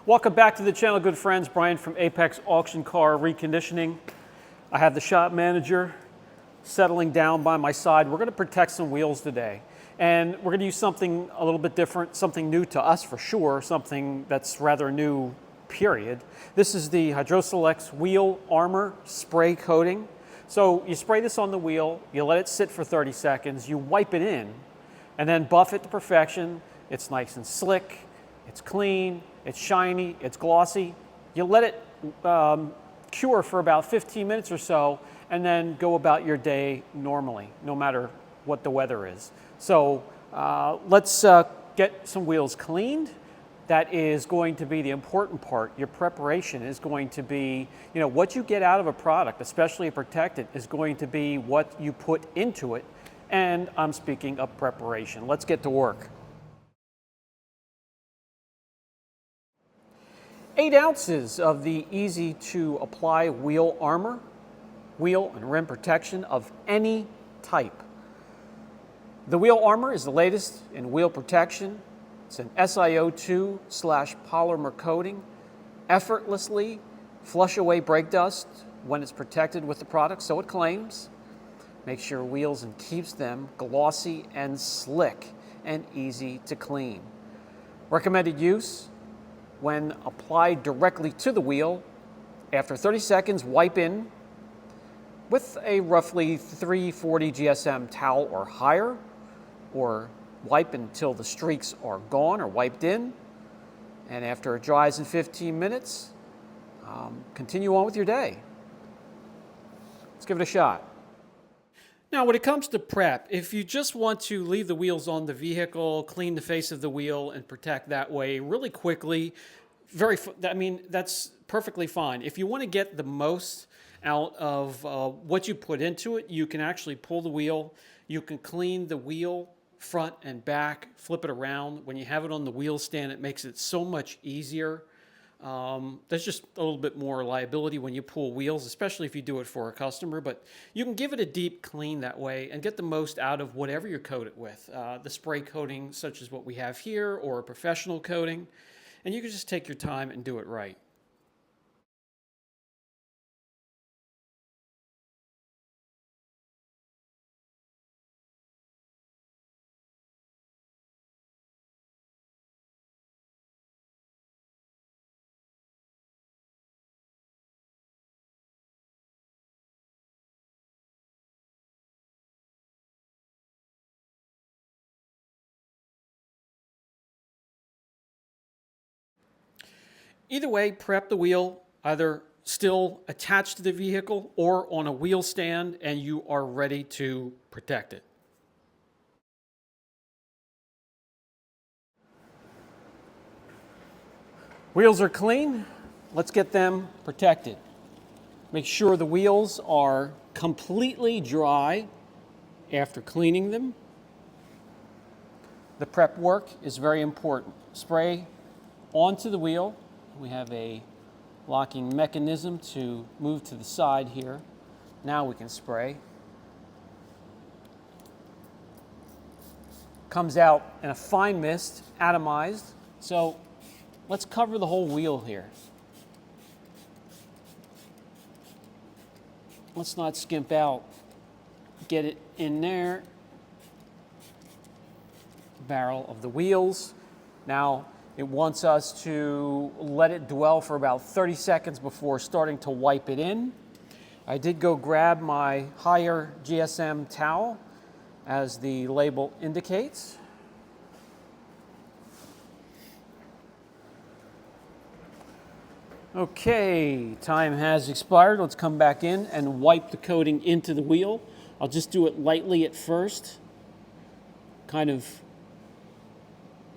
Welcome back to the channel, good friends. Brian from Apex Auction Car Reconditioning. I have the shop manager settling down by my side. We're going to protect some wheels today. And we're going to use something a little bit different, something new to us for sure, something that's rather new, period. This is the Hydrosilex Wheel Armor Spray Coating. So you spray this on the wheel, you let it sit for 30 seconds, you wipe it in, and then buff it to perfection. It's nice and slick, it's clean, it's shiny, it's glossy. You let it cure for about 15 minutes or so, and then go about your day normally, no matter what the weather is. So let's get some wheels cleaned. That is going to be the important part. Your preparation is going to be, what you get out of a product, especially a protectant, is going to be what you put into it. And I'm speaking of preparation. Let's get to work. 8 ounces of the easy to apply wheel armor, wheel and rim protection of any type. The wheel armor is the latest in wheel protection. It's an SiO2 Polymer Coating, effortlessly flush away brake dust when it's protected with the product, so it claims. Makes your wheels and keeps them glossy and slick and easy to clean. Recommended use when applied directly to the wheel. After 30 seconds, wipe in with a roughly 340 GSM towel or higher, or wipe until the streaks are gone or wiped in. And after it dries in 15 minutes, continue on with your day. Let's give it a shot. Now, when it comes to prep, if you just want to leave the wheels on the vehicle, clean the face of the wheel, and protect that way really quickly, that's perfectly fine. If you want to get the most out of what you put into it, you can actually pull the wheel. You can clean the wheel front and back, flip it around. When you have it on the wheel stand, it makes it so much easier. There's just a little bit more liability when you pull wheels, especially if you do it for a customer, but you can give it a deep clean that way and get the most out of whatever you coat it with. The spray coating, such as what we have here, or a professional coating, and you can just take your time and do it right. Either way, prep the wheel either still attached to the vehicle or on a wheel stand, and you are ready to protect it. Wheels are clean. Let's get them protected. Make sure the wheels are completely dry after cleaning them. The prep work is very important. Spray onto the wheel. We have a locking mechanism to move to the side here. Now we can spray. Comes out in a fine mist, atomized. So let's cover the whole wheel here. Let's not skimp out. Get it in there. Barrel of the wheels. Now it wants us to let it dwell for about 30 seconds before starting to wipe it in. I did go grab my higher GSM towel, as the label indicates. Okay, time has expired. Let's come back in and wipe the coating into the wheel. I'll just do it lightly at first. Kind of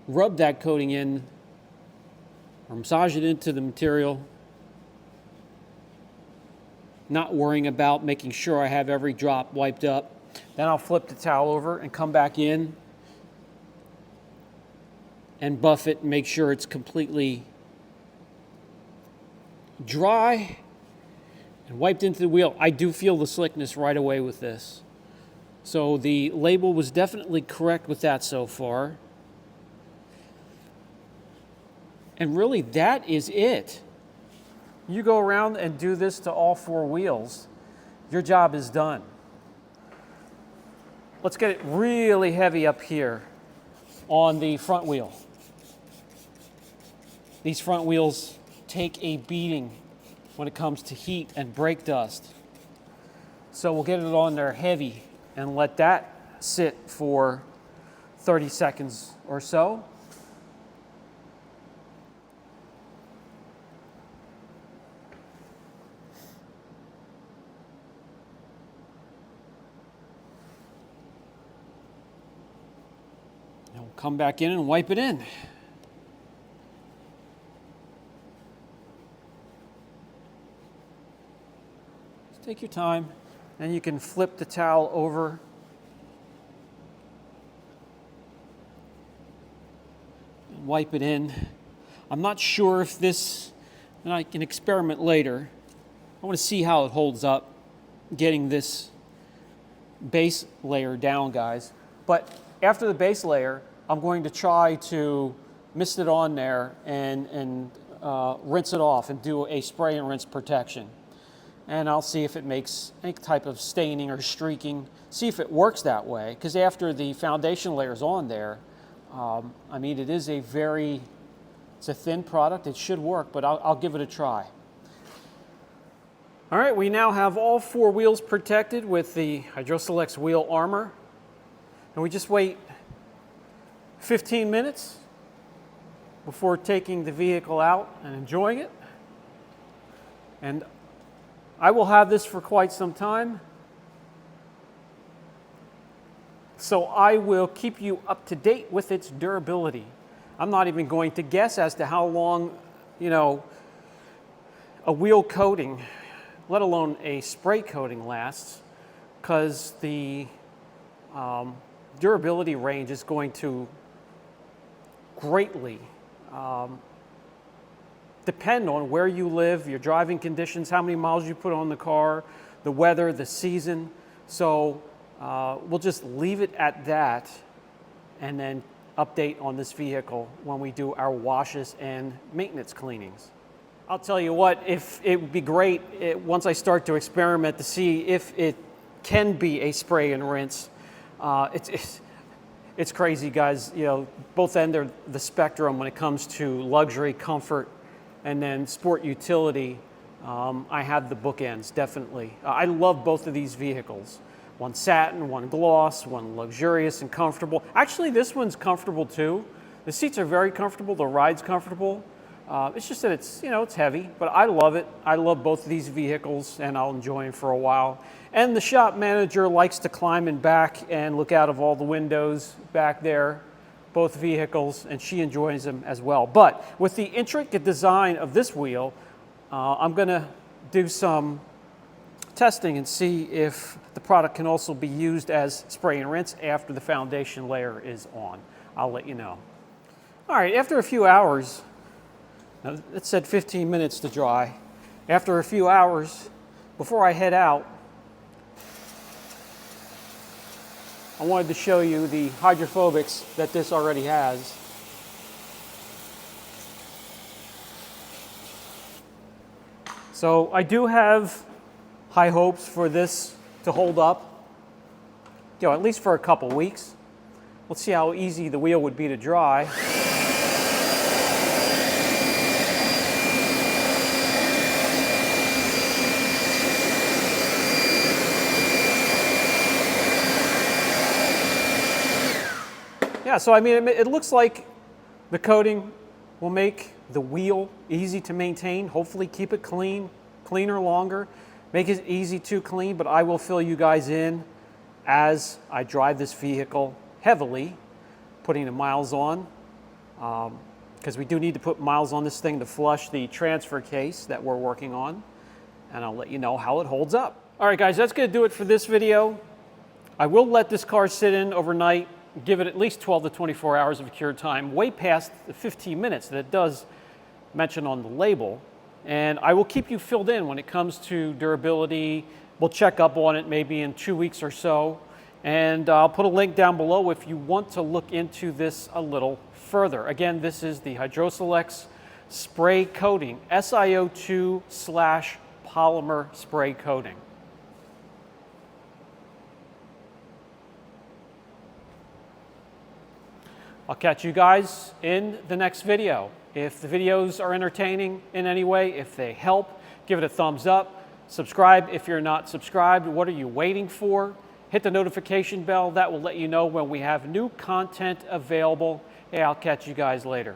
rub that coating in, or massage it into the material. Not worrying about making sure I have every drop wiped up. Then I'll flip the towel over and come back in and buff it and make sure it's completely dry and wiped into the wheel. I do feel the slickness right away with this. So the label was definitely correct with that so far. And really, that is it. You go around and do this to all 4 wheels, your job is done. Let's get it really heavy up here on the front wheel. These front wheels take a beating when it comes to heat and brake dust. So we'll get it on there heavy and let that sit for 30 seconds or so. And we'll come back in and wipe it in. Just take your time, and you can flip the towel over. And wipe it in. I'm not sure if this, and I can experiment later. I want to see how it holds up getting this base layer down, guys. But after the base layer, I'm going to try to mist it on there and rinse it off and do a spray and rinse protection. And I'll see if it makes any type of staining or streaking, see if it works that way. Because after the foundation layer's on there, I mean, it's a thin product, it should work, but I'll give it a try. All right, we now have all 4 wheels protected with the Hydrosilex Wheel Armor. And we just wait 15 minutes before taking the vehicle out and enjoying it. And I will have this for quite some time, so I will keep you up to date with its durability. I'm not even going to guess as to how long, a wheel coating, let alone a spray coating, lasts, because the durability range is going to greatly depend on where you live, your driving conditions, how many miles you put on the car, the weather, the season. So we'll just leave it at that and then update on this vehicle when we do our washes and maintenance cleanings. I'll tell you what, if it would be great once I start to experiment to see if it can be a spray and rinse. It's crazy, guys. Both ends of the spectrum when it comes to luxury, comfort, and then sport utility. I have the bookends, definitely. I love both of these vehicles. One satin, one gloss, one luxurious and comfortable. Actually, this one's comfortable too. The seats are very comfortable, the ride's comfortable. It's just that it's heavy, but I love it. I love both of these vehicles, and I'll enjoy them for a while. And the shop manager likes to climb in back and look out of all the windows back there, both vehicles, and she enjoys them as well. But with the intricate design of this wheel, I'm gonna do some testing and see if the product can also be used as spray and rinse after the foundation layer is on. I'll let you know. All right, after a few hours, now it said 15 minutes to dry. After a few hours, before I head out, I wanted to show you the hydrophobics that this already has. So I do have high hopes for this to hold up, at least for a couple weeks. Let's see how easy the wheel would be to dry. Yeah, so I mean, it looks like the coating will make the wheel easy to maintain, hopefully keep it cleaner longer, make it easy to clean, but I will fill you guys in as I drive this vehicle heavily, putting the miles on, because we do need to put miles on this thing to flush the transfer case that we're working on, and I'll let you know how it holds up. All right, guys, that's going to do it for this video. I will let this car sit in overnight, give it at least 12 to 24 hours of cure time, way past the 15 minutes that it does mention on the label. And I will keep you filled in when it comes to durability. We'll check up on it maybe in 2 weeks or so. And I'll put a link down below if you want to look into this a little further. Again, this is the Hydrosilex spray coating, SiO2/polymer spray coating. I'll catch you guys in the next video. If the videos are entertaining in any way, if they help, give it a thumbs up. Subscribe if you're not subscribed. What are you waiting for? Hit the notification bell. That will let you know when we have new content available. Hey, I'll catch you guys later.